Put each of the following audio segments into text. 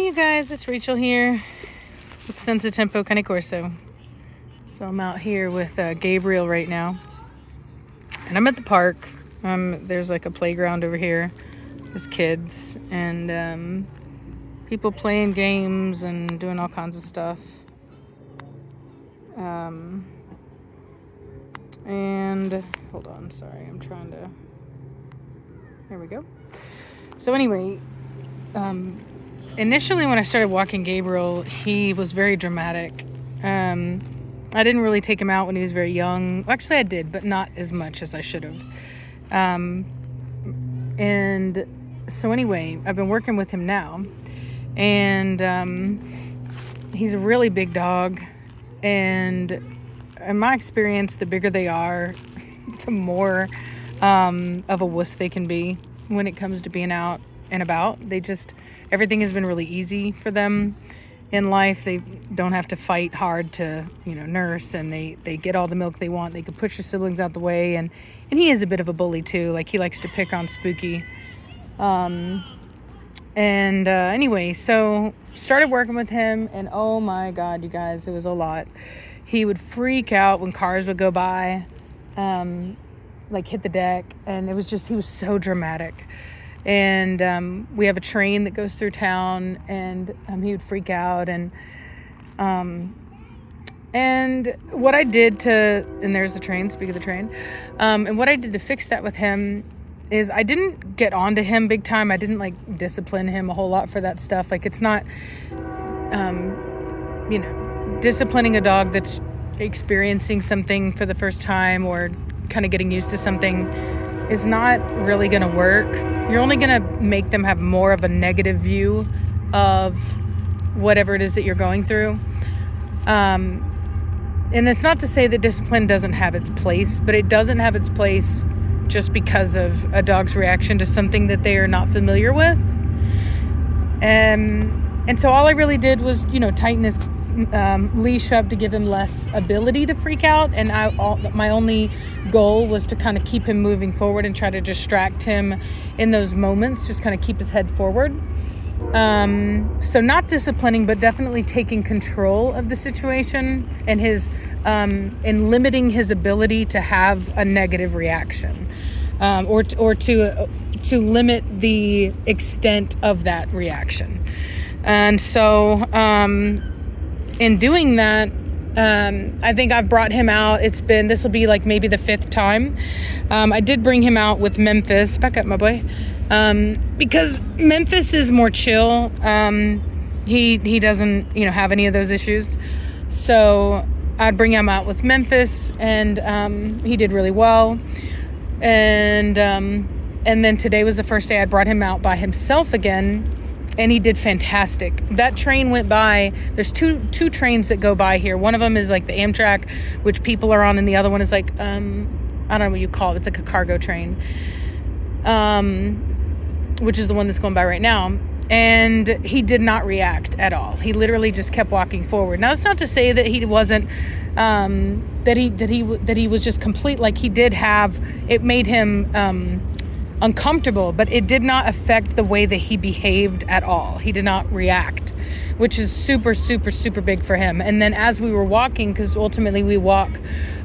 Hey you guys, it's Rachel here with Senza Tempo Cane Corso. So I'm out here with Gabriel right now, and I'm at the park. There's like a playground over here. There's kids and people playing games and doing all kinds of stuff. And hold on, sorry, I'm trying to. There we go. So anyway, initially when I started walking Gabriel, he was very dramatic. I didn't really take him out when he was very young. Actually, I did, but not as much as I should have. And so anyway, I've been working with him now, and he's a really big dog. And in my experience, the bigger they are, the more of a wuss they can be when it comes to being out and about. Everything has been really easy for them in life. They don't have to fight hard to, nurse, and they get all the milk they want. They can push their siblings out the way, and he is a bit of a bully too. Like, he likes to pick on Spooky. Anyway, so started working with him, and oh my God, you guys, it was a lot. He would freak out when cars would go by, like hit the deck, and he was so dramatic. And we have a train that goes through town, and he would freak out. And what I did and there's the train, speak of the train, and what I did to fix that with him is I didn't get onto him big time. I didn't like discipline him a whole lot for that stuff. Like, it's not, disciplining a dog that's experiencing something for the first time or kind of getting used to something is not really going to work. You're only going to make them have more of a negative view of whatever it is that you're going through. And it's not to say that discipline doesn't have its place, but it doesn't have its place just because of a dog's reaction to something that they are not familiar with. And so all I really did was, tighten his leash up to give him less ability to freak out. And my only goal was to kind of keep him moving forward and try to distract him in those moments, just kind of keep his head forward. So not disciplining, but definitely taking control of the situation and and limiting his ability to have a negative reaction, or to limit the extent of that reaction. And so, in doing that, I think I've brought him out. This will be like maybe the 5th time. I did bring him out with Memphis. Back up, my boy. Because Memphis is more chill. He doesn't, have any of those issues. So I'd bring him out with Memphis, and he did really well. And then today was the first day I brought him out by himself again, and he did fantastic. That train went by. There's two trains that go by here. One of them is like the Amtrak, which people are on, and the other one is like, I don't know what you call it. It's like a cargo train, which is the one that's going by right now. And he did not react at all. He literally just kept walking forward. Now, it's not to say that he wasn't, that he was just complete. Like, he did have, it made him uncomfortable, but it did not affect the way that he behaved at all. He did not react, which is super, super, super big for him. And then as we were walking, because ultimately we walk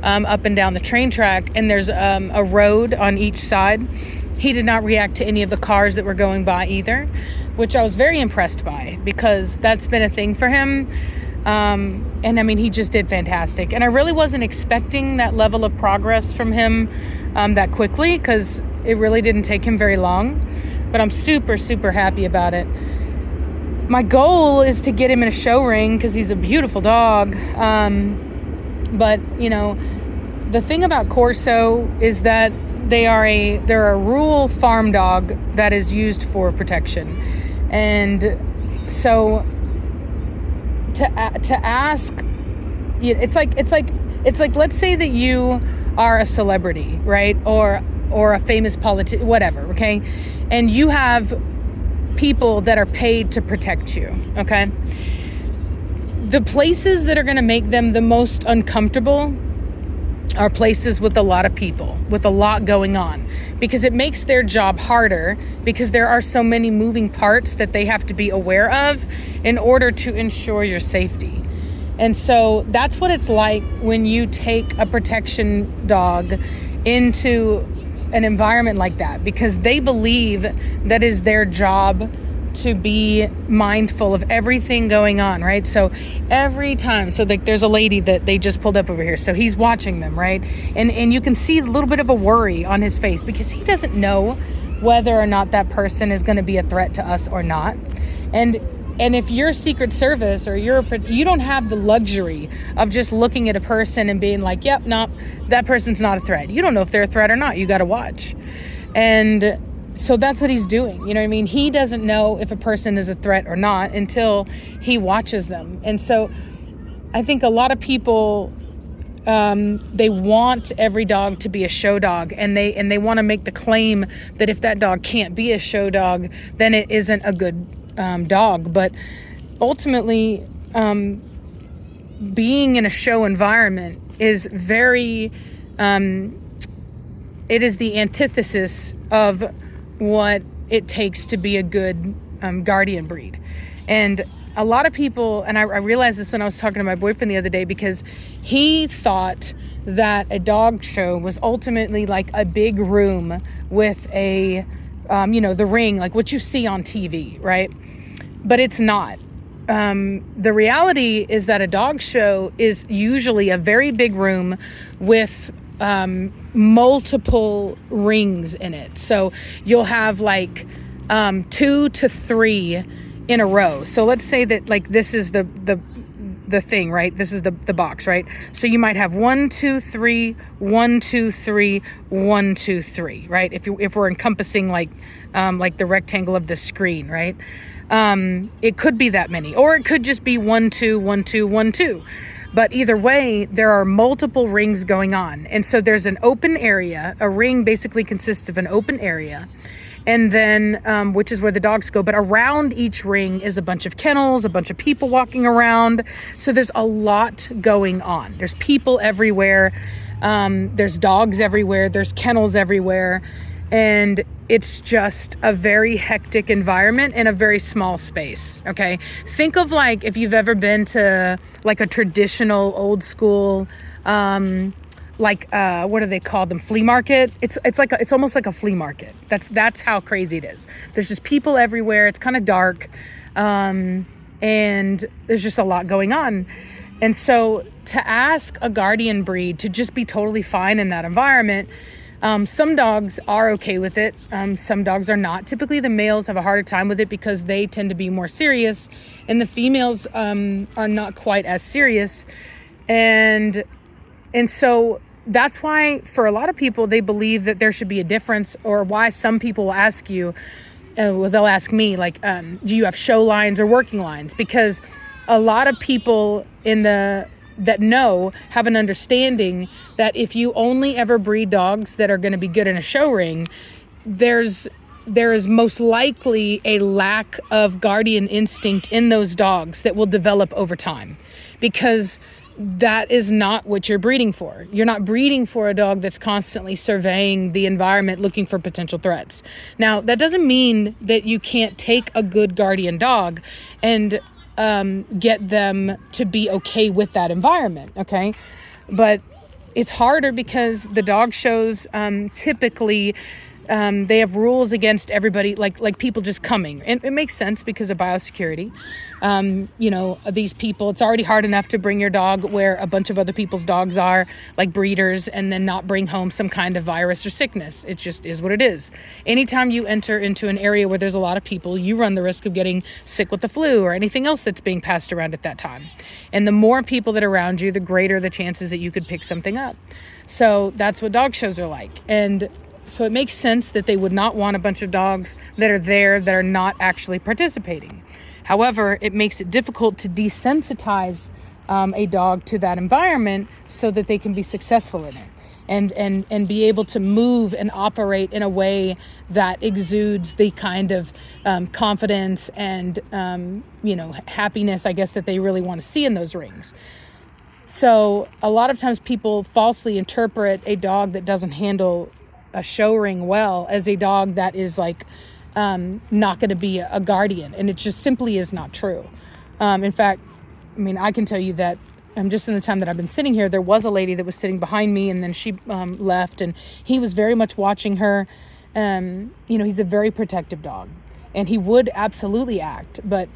up and down the train track, and there's a road on each side, he did not react to any of the cars that were going by either, which I was very impressed by, because that's been a thing for him. And I mean, he just did fantastic. And I really wasn't expecting that level of progress from him that quickly, because it really didn't take him very long. But I'm super, super happy about it. My goal is to get him in a show ring, because he's a beautiful dog. But, the thing about Corso is that they're a rural farm dog that is used for protection. And so to ask, it's like let's say that you are a celebrity, right? Or a famous politician, whatever, okay? And you have people that are paid to protect you, okay? The places that are going to make them the most uncomfortable are places with a lot of people, with a lot going on, because it makes their job harder because there are so many moving parts that they have to be aware of in order to ensure your safety. And so that's what it's like when you take a protection dog into an environment like that, because they believe that is their job to be mindful of everything going on, right? So every time, so like there's a lady that they just pulled up over here, so he's watching them, right? And you can see a little bit of a worry on his face because he doesn't know whether or not that person is going to be a threat to us or not. And if you're Secret Service or you don't have the luxury of just looking at a person and being like, yep, no, that person's not a threat. You don't know if they're a threat or not. You got to watch. And so that's what he's doing. You know what I mean? He doesn't know if a person is a threat or not until he watches them. And so I think a lot of people, they want every dog to be a show dog, and they want to make the claim that if that dog can't be a show dog, then it isn't a good dog. But ultimately, being in a show environment is very, it is the antithesis of what it takes to be a good guardian breed. And a lot of people, and I realized this when I was talking to my boyfriend the other day, because he thought that a dog show was ultimately like a big room with a, the ring, like what you see on TV, right? But it's not. The reality is that a dog show is usually a very big room with multiple rings in it. So you'll have like 2 to 3 in a row. So let's say that like this is the thing, right? This is the box, right? So you might have 1, 2, 3, 1, 2, 3, 1, 2, 3, right? If we're encompassing like the rectangle of the screen, right? It could be that many, or it could just be 1, 2, 1, 2, 1, 2. But either way, there are multiple rings going on. And so there's an open area. A ring basically consists of an open area. And then, which is where the dogs go. But around each ring is a bunch of kennels, a bunch of people walking around. So there's a lot going on. There's people everywhere. There's dogs everywhere. There's kennels everywhere. And it's just a very hectic environment in a very small space, okay? Think of like if you've ever been to like a traditional old school, what do they call them? Flea market. It's almost like a flea market. That's how crazy it is. There's just people everywhere. It's kind of dark. And there's just a lot going on. And so to ask a guardian breed to just be totally fine in that environment, some dogs are okay with it. Some dogs are not. Typically the males have a harder time with it because they tend to be more serious, and the females are not quite as serious. And so that's why for a lot of people, they believe that there should be a difference, or why some people will ask you, they'll ask me like, do you have show lines or working lines? Because a lot of people that have an understanding that if you only ever breed dogs that are going to be good in a show ring, there is most likely a lack of guardian instinct in those dogs that will develop over time, because that is not what you're breeding for. You're not breeding for a dog that's constantly surveying the environment looking for potential threats. Now, that doesn't mean that you can't take a good guardian dog and get them to be okay with that environment, okay? But it's harder because the dog shows typically they have rules against everybody, like people just coming. And it makes sense because of biosecurity. These people, it's already hard enough to bring your dog where a bunch of other people's dogs are, like breeders, and then not bring home some kind of virus or sickness. It just is what it is. Anytime you enter into an area where there's a lot of people, you run the risk of getting sick with the flu or anything else that's being passed around at that time. And the more people that are around you, the greater the chances that you could pick something up. So that's what dog shows are like. And so it makes sense that they would not want a bunch of dogs that are there that are not actually participating. However, it makes it difficult to desensitize a dog to that environment so that they can be successful in it and be able to move and operate in a way that exudes the kind of confidence and happiness, I guess, that they really want to see in those rings. So a lot of times people falsely interpret a dog that doesn't handle a show ring well as a dog that is like not going to be a guardian. And it just simply is not true. In fact, I mean, I can tell you that just in the time that I've been sitting here, there was a lady that was sitting behind me, and then she left, and he was very much watching her. He's a very protective dog, and he would absolutely act, but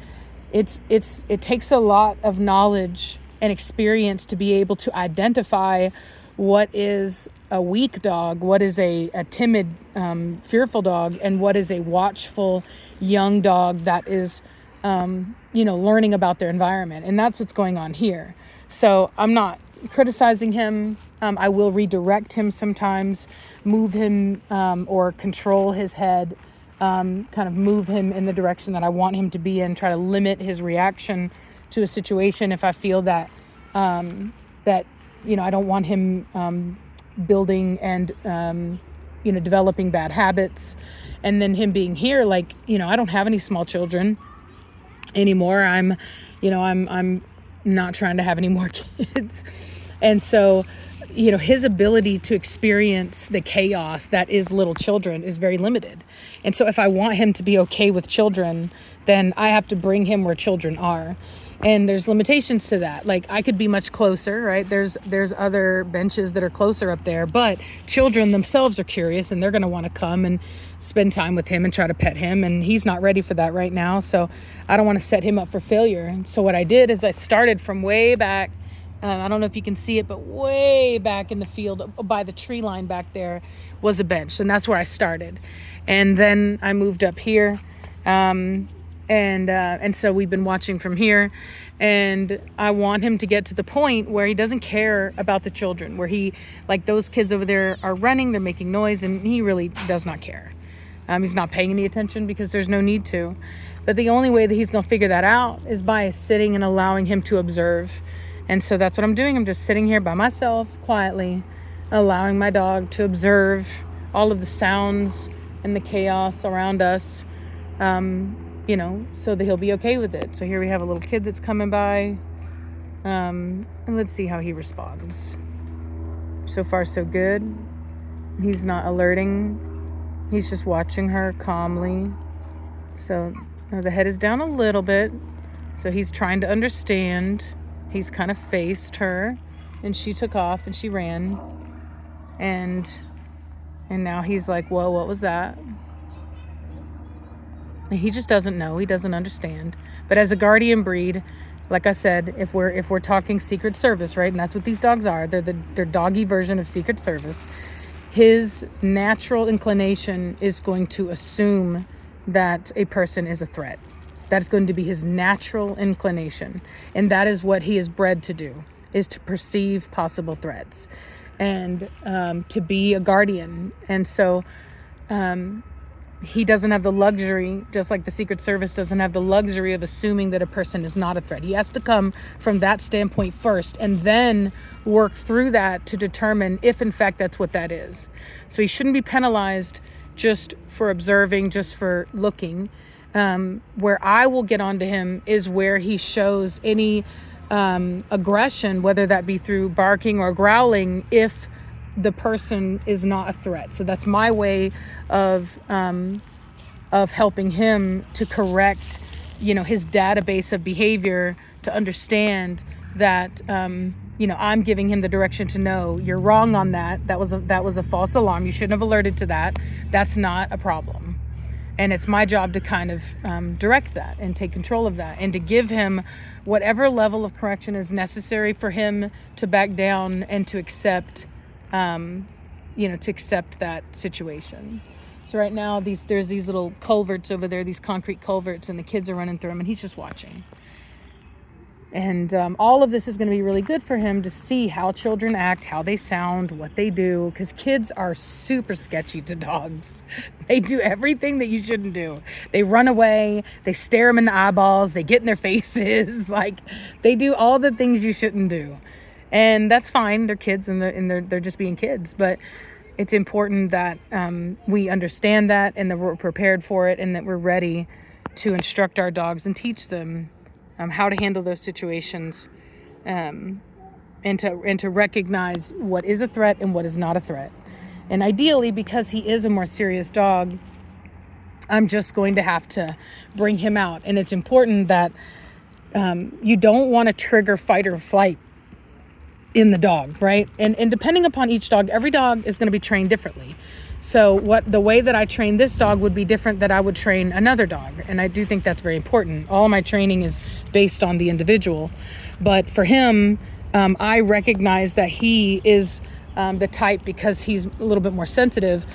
it takes a lot of knowledge and experience to be able to identify what is a weak dog, what is a timid, fearful dog, and what is a watchful young dog that is, learning about their environment. And that's what's going on here. So I'm not criticizing him. I will redirect him sometimes, move him or control his head, kind of move him in the direction that I want him to be in, try to limit his reaction to a situation if I feel that I don't want him building and developing bad habits. And then him being here, I don't have any small children anymore. I'm not trying to have any more kids. And so, his ability to experience the chaos that is little children is very limited. And so if I want him to be okay with children, then I have to bring him where children are. And there's limitations to that. Like, I could be much closer, right? There's other benches that are closer up there, but children themselves are curious, and they're going to want to come and spend time with him and try to pet him. And he's not ready for that right now. So I don't want to set him up for failure. And so what I did is I started from way back. I don't know if you can see it, but way back in the field by the tree line back there was a bench. And that's where I started. And then I moved up here. And so we've been watching from here, and I want him to get to the point where he doesn't care about the children, where he, like, those kids over there are running, they're making noise, and he really does not care. He's not paying any attention because there's no need to. But the only way that he's going to figure that out is by sitting and allowing him to observe. And so that's what I'm doing. I'm just sitting here by myself, quietly, allowing my dog to observe all of the sounds and the chaos around us. So that he'll be okay with it. So here we have a little kid that's coming by. And let's see how he responds. So far, so good. He's not alerting. He's just watching her calmly. So the head is down a little bit. So he's trying to understand. He's kind of faced her, and she took off and she ran. And now he's like, whoa, what was that? He just doesn't know. He doesn't understand. But as a guardian breed, like I said, if we're talking Secret Service, right? And that's what these dogs are. They're doggy version of Secret Service. His natural inclination is going to assume that a person is a threat. That's going to be his natural inclination. And that is what he is bred to do, is to perceive possible threats and to be a guardian. And so he doesn't have the luxury, just like the Secret Service doesn't have the luxury of assuming that a person is not a threat. He has to come from that standpoint first and then work through that to determine if in fact that's what that is. So he shouldn't be penalized just for observing, just for looking. Where I will get onto him is where he shows any aggression, whether that be through barking or growling, if the person is not a threat. So that's my way of helping him to correct, his database of behavior, to understand that, I'm giving him the direction to know you're wrong on that. That was a false alarm. You shouldn't have alerted to that. That's not a problem. And it's my job to kind of direct that and take control of that, and to give him whatever level of correction is necessary for him to back down and to accept that situation. So right now there's these little culverts over there, these concrete culverts, and the kids are running through them, and he's just watching. And all of this is going to be really good for him to see how children act, how they sound, what they do, because kids are super sketchy to dogs. They do everything that you shouldn't do. They run away, they stare them in the eyeballs, they get in their faces, they do all the things you shouldn't do. And that's fine. They're kids, and they're just being kids. But it's important that we understand that, and that we're prepared for it, and that we're ready to instruct our dogs and teach them how to handle those situations and to recognize what is a threat and what is not a threat. And ideally, because he is a more serious dog, I'm just going to have to bring him out. And it's important that you don't want to trigger fight or flight in the dog, right? And depending upon each dog, every dog is going to be trained differently. So the way that I train this dog would be different that I would train another dog. And I do think that's very important. All my training is based on the individual. But for him, I recognize that he is the type, because he's a little bit more sensitive.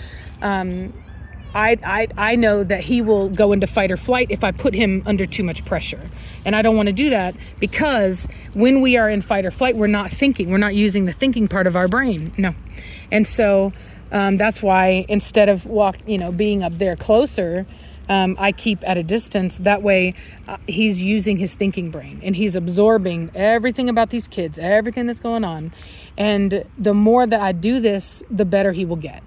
I know that he will go into fight or flight if I put him under too much pressure. And I don't want to do that, because when we are in fight or flight, we're not thinking. We're not using the thinking part of our brain. No. And so that's why instead of being up there closer, I keep at a distance. That way he's using his thinking brain and he's absorbing everything about these kids, everything that's going on. And the more that I do this, the better he will get.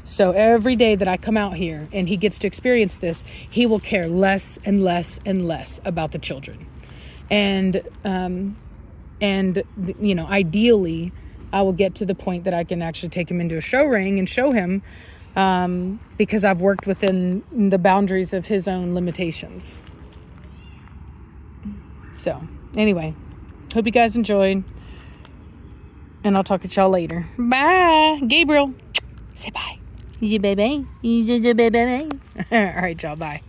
So every day that I come out here and he gets to experience this, he will care less and less and less about the children. And ideally, I will get to the point that I can actually take him into a show ring and show him, because I've worked within the boundaries of his own limitations. So anyway, hope you guys enjoyed, and I'll talk to y'all later. Bye. Gabriel, say bye. You baby. You baby. All right, y'all. Bye.